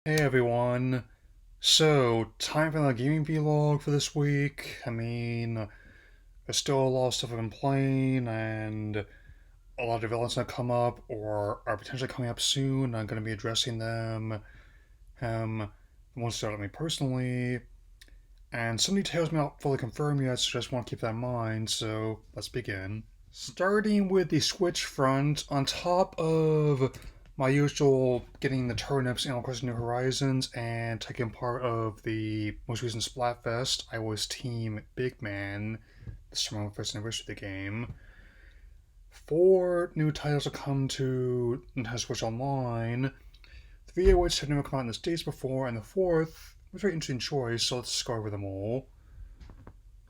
Hey everyone. So, time for the gaming vlog for this week. There's still a lot of stuff I've been playing, and a lot of developments that come up or are potentially coming up soon. I'm going to be addressing them. Um, Ones that start me personally, and some details may not fully confirm yet, so just want to keep that in mind. So, let's begin. Starting with the Switch front, on top of my usual getting the turnips and of course New Horizons and taking part of the most recent Splatfest, I was Team Big Man, this time on the first anniversary of the game. Four new titles have come to Nintendo Switch Online, three of which have never come out in the States before, and the fourth was a very interesting choice, so let's go over them all.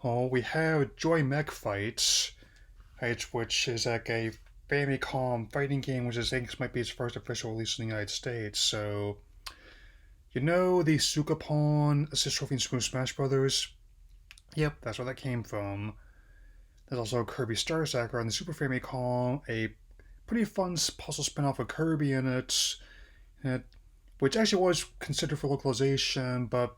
Oh, we have Joy Mech Fight, which is like a Famicom fighting game, which I think might be its first official release in the United States. So, you know the Sukapon assist trophy in Super Smash Brothers? Yep, that's where that came from. There's also Kirby Star Sacker on the Super Famicom, a pretty fun puzzle spin-off of Kirby in it, which actually was considered for localization, but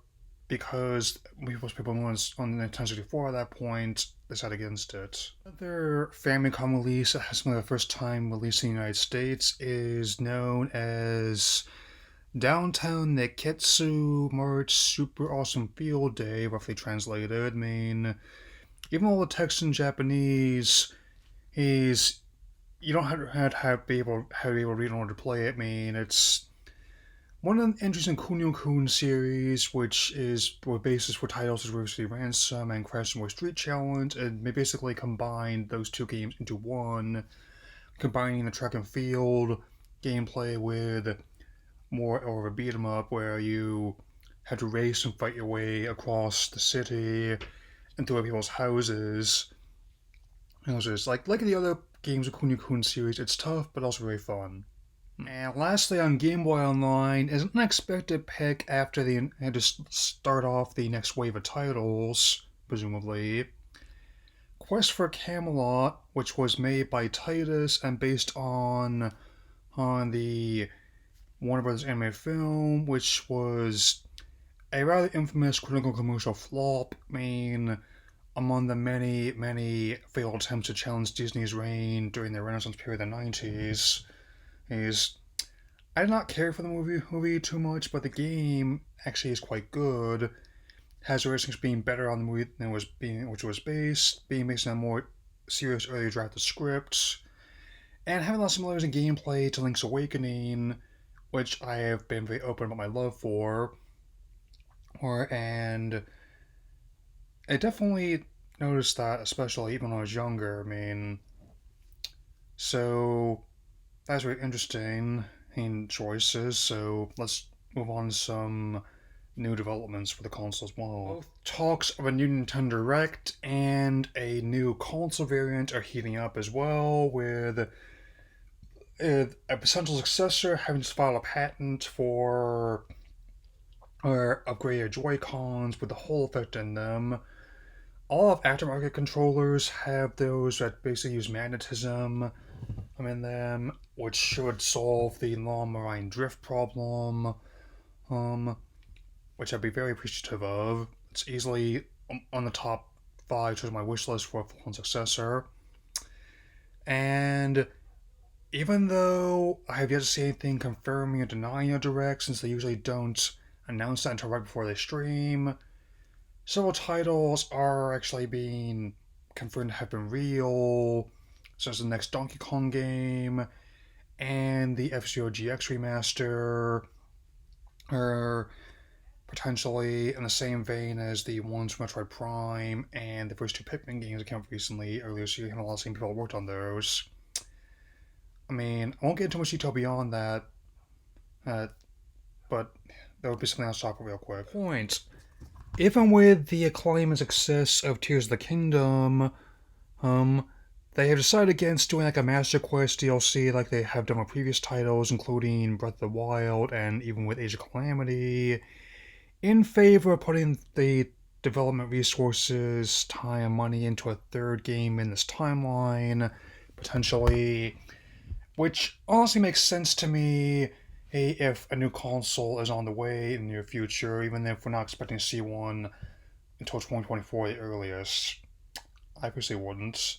because most people on Nintendo 64 at that point, decided against it. Another Famicom release that has been the first time released in the United States is known as Downtown Neketsu March Super Awesome Field Day, roughly translated. Even though the text in Japanese is you don't have to be able to read in order to play it. It's one of the entries in Kunio Kun series, which is the basis for titles such as River City Ransom and Crash and Street Challenge, and they basically combined those two games into one, combining the track and field gameplay with more of a beat 'em up where you had to race and fight your way across the city and through people's houses. And it was just like the other games of Kunio Kun series, it's tough but also very fun. And lastly, on Game Boy Online, is an unexpected pick after they had to start off the next wave of titles, presumably. Quest for Camelot, which was made by Titus and based on the Warner Brothers animated film, which was a rather infamous critical commercial flop. Among the many failed attempts to challenge Disney's reign during the Renaissance period of the 90s, is I did not care for the movie too much, but the game actually is quite good. Has ratings being better on the movie than which was being based on a more serious earlier drafted script, and having a lot of similarities in gameplay to Link's Awakening, which I have been very open about my love for. And I definitely noticed that, especially even when I was younger. So that's very interesting in choices. So let's move on to some new developments for the console as well. Both talks of a new Nintendo Direct and a new console variant are heating up as well, with a potential successor having to file a patent for upgraded Joy Cons with the Hall effect in them. All of aftermarket controllers have those that basically use magnetism in them, which should solve the long marine drift problem. Um, which I'd be very appreciative of. It's easily on the top five towards my wish list for a full-on successor. And even though I have yet to see anything confirming or denying a direct, since they usually don't announce that until right before they stream, several titles are actually being confirmed to have been real, such as the next Donkey Kong game and the F-Zero GX remaster, or potentially in the same vein as the ones from Metroid Prime and the first two Pikmin games that came out recently earlier, so you have a lot of same people worked on those. I won't get into much detail beyond that, uh, but that would be something I'll stop real quick. Point. Even with the acclaim and success of Tears of the Kingdom, they have decided against doing like a Master Quest DLC like they have done with previous titles, including Breath of the Wild and even with Age of Calamity, in favor of putting the development resources, time, and money into a third game in this timeline, potentially, which honestly makes sense to me. hey, if a new console is on the way in the near future, even if we're not expecting to see one until 2024 the earliest. I personally wouldn't.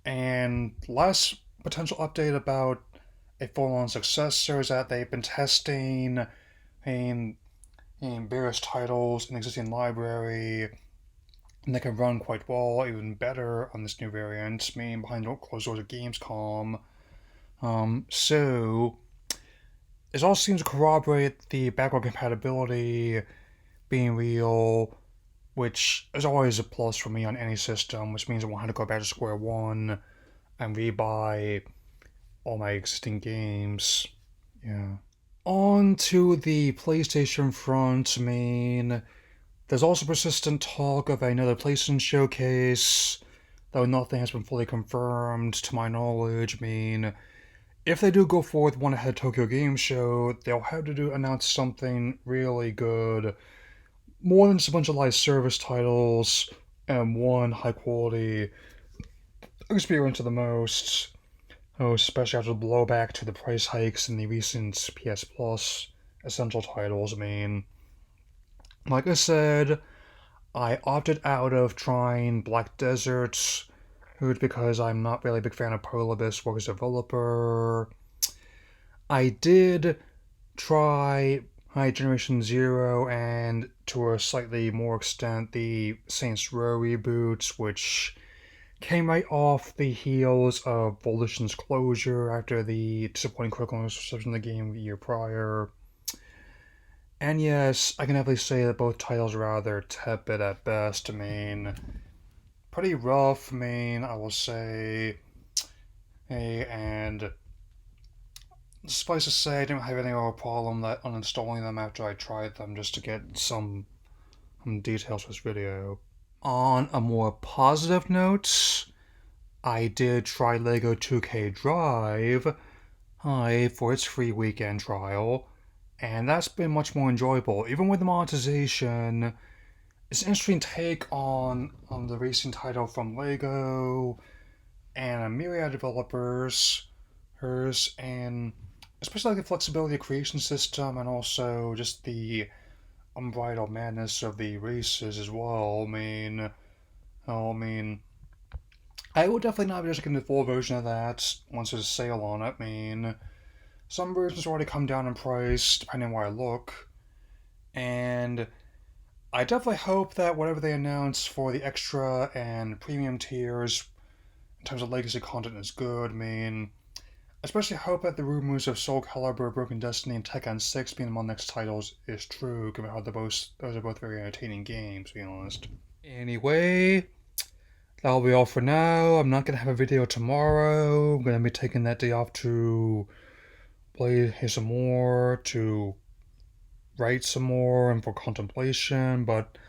And last potential update about a full-on successor is that they've been testing in, in various titles in the existing library, and they can run quite well, even better on this new variant, meaning behind closed doors of Gamescom. So it all seems to corroborate the backward compatibility being real, which is always a plus for me on any system, which means I won't have to go back to square one and rebuy all my existing games. Yeah. On to the PlayStation front, there's also persistent talk of another PlayStation showcase, though nothing has been fully confirmed to my knowledge. If they do go forward with one ahead Tokyo Game Show, they'll have to announce something really good. More than just a bunch of live service titles and one high quality experience at the most. Oh, especially after the blowback to the price hikes in the recent PS Plus essential titles. Like I said, I opted out of trying Black Desert because I'm not really a big fan of Polybus work as developer. I did try High Generation Zero and, to a slightly more extent, the Saints Row reboots, which came right off the heels of Volition's closure after the disappointing critical reception of the game the year prior. And yes, I can definitely say that both titles are rather tepid at best. Pretty rough, I will say. Hey, and suffice to say, I didn't have any other problem that uninstalling them after I tried them just to get some details for this video. On a more positive note, I did try LEGO 2K Drive for its free weekend trial, and that's been much more enjoyable. Even with the monetization, it's an interesting take on the racing title from LEGO and a myriad of developers, and especially like the flexibility of creation system and also just the unbridled madness of the races as well. I will definitely not be just getting the full version of that once there's a sale on it. Some versions already come down in price depending on where I look, and I definitely hope that whatever they announce for the extra and premium tiers in terms of legacy content is good. Especially hope that the rumors of Soul Calibur, Broken Destiny, and Tekken 6 being among the next titles is true, given how those are both very entertaining games, to be honest. Anyway, that'll be all for now. I'm not gonna have a video tomorrow. I'm gonna be taking that day off to play some more, to write some more, and for contemplation. But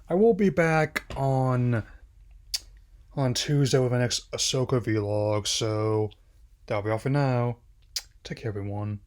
I will be back on Tuesday with my next Ahsoka vlog. So that'll be all for now. Take care, everyone.